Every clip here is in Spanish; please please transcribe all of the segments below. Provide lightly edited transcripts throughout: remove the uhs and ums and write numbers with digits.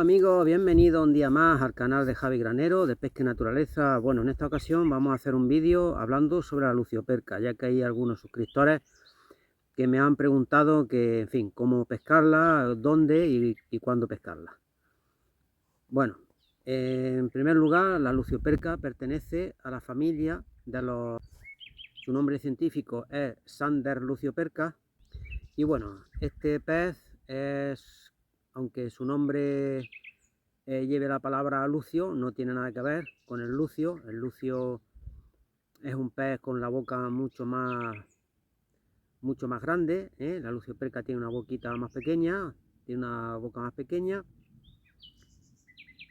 amigos, bienvenidos un día más al canal de Javi Granero de Pesca y Naturaleza. Bueno, en esta ocasión vamos a hacer un vídeo hablando sobre la lucioperca, ya que hay algunos suscriptores que me han preguntado que, en fin, cómo pescarla, dónde y cuándo pescarla. Bueno, en primer lugar, la lucioperca pertenece a la familia de los... Su nombre científico es Sander lucioperca. Y bueno, este pez es, aunque su nombre lleve la palabra lucio, no tiene nada que ver con el lucio. El lucio es un pez con la boca mucho más grande, ¿eh? La lucioperca tiene una boquita más pequeña, tiene una boca más pequeña.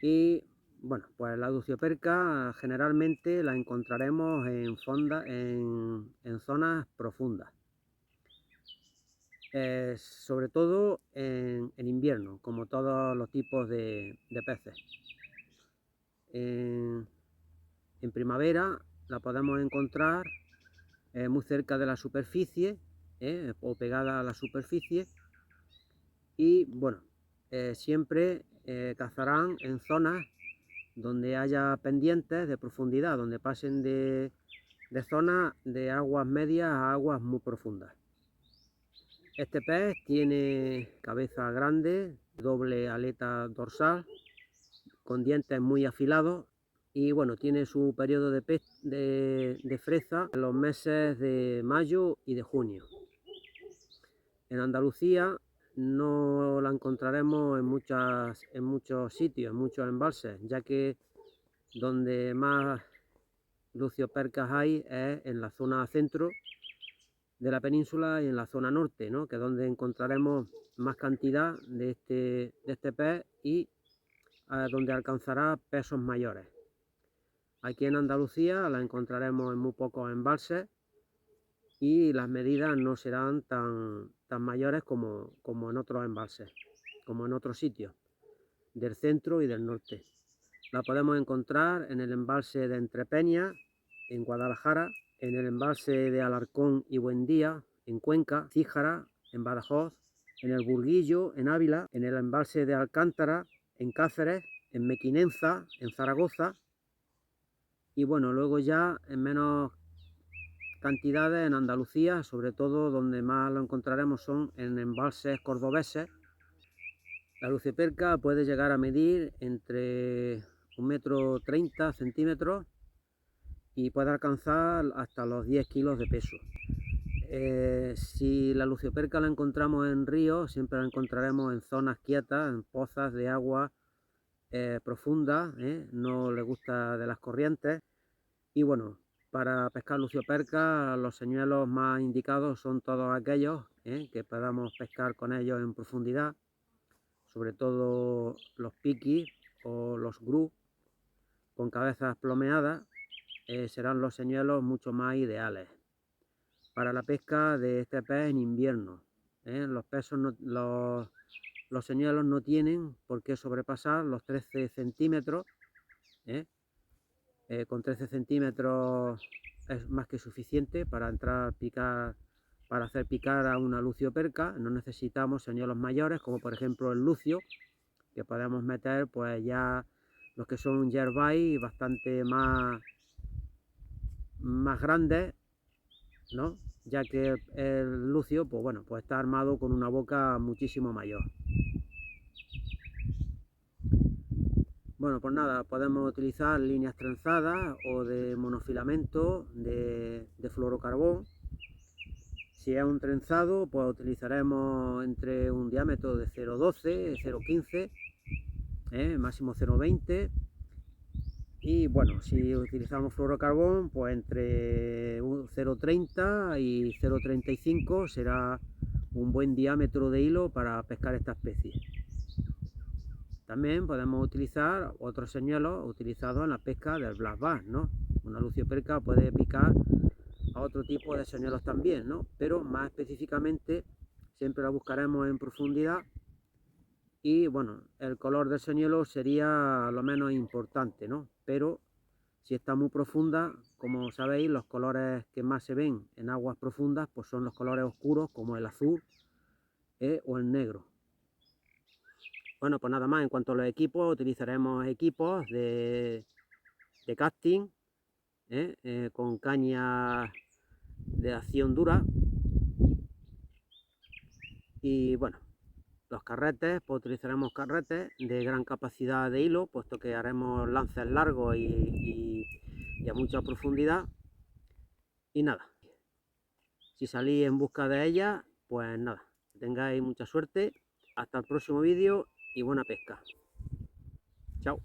Y bueno, pues la lucioperca generalmente la encontraremos en zonas profundas. Sobre todo en invierno, como todos los tipos de peces. En primavera la podemos encontrar muy cerca de la superficie, o pegada a la superficie, y bueno, siempre cazarán en zonas donde haya pendientes de profundidad, donde pasen de zonas de aguas medias a aguas muy profundas. Este pez tiene cabeza grande, doble aleta dorsal, con dientes muy afilados, y bueno, tiene su periodo de freza en los meses de mayo y de junio. En Andalucía no la encontraremos en muchos sitios, en muchos embalses, ya que donde más luciopercas hay es en la zona centro de la península y en la zona norte, ¿no? Que es donde encontraremos más cantidad de este pez y donde alcanzará pesos mayores. Aquí en Andalucía la encontraremos en muy pocos embalses y las medidas no serán tan mayores como en otros embalses, como en otros sitios del centro y del norte. La podemos encontrar en el embalse de Entrepeña, en Guadalajara, en el embalse de Alarcón y Buendía, en Cuenca, Cíjara, en Badajoz, en el Burguillo, en Ávila, en el embalse de Alcántara, en Cáceres, en Mequinenza, en Zaragoza, y bueno, luego ya en menos cantidades en Andalucía, sobre todo donde más lo encontraremos son en embalses cordobeses. La lucioperca puede llegar a medir entre 1,30 m y puede alcanzar hasta los 10 kilos de peso. Si la lucioperca la encontramos en ríos, siempre la encontraremos en zonas quietas, en pozas de agua profundas, no le gusta de las corrientes. Y bueno, para pescar lucioperca los señuelos más indicados son todos aquellos que podamos pescar con ellos en profundidad, sobre todo los piquis o los grus con cabezas plomeadas, serán los señuelos mucho más ideales para la pesca de este pez en invierno. Los señuelos no tienen por qué sobrepasar los 13 centímetros. Con 13 centímetros es más que suficiente para para hacer picar a una lucioperca. No necesitamos señuelos mayores, como por ejemplo el lucio, que podemos meter pues ya los que son un yerbait bastante más grandes, ¿no? Ya que el lucio, pues bueno, pues está armado con una boca muchísimo mayor. Bueno, pues nada, podemos utilizar líneas trenzadas o de monofilamento de fluorocarbón. Si es un trenzado, pues utilizaremos entre un diámetro de 0,12, 0,15, máximo 0,20. Y bueno, si utilizamos fluorocarbón, pues entre 0,30 y 0,35 será un buen diámetro de hilo para pescar esta especie. También podemos utilizar otros señuelos utilizados en la pesca del black bass, ¿no? Una lucioperca puede picar a otro tipo de señuelos también, ¿no? Pero más específicamente siempre la buscaremos en profundidad y bueno, el color del señuelo sería lo menos importante, ¿no? Pero si está muy profunda, como sabéis, los colores que más se ven en aguas profundas pues son los colores oscuros como el azul o el negro. Bueno, pues nada más, en cuanto a los equipos, utilizaremos equipos de casting, con cañas de acción dura. Y bueno, los carretes, pues utilizaremos carretes de gran capacidad de hilo, puesto que haremos lances largos y a mucha profundidad. Y nada, si salís en busca de ellas, pues nada, que tengáis mucha suerte. Hasta el próximo vídeo y buena pesca. Chao.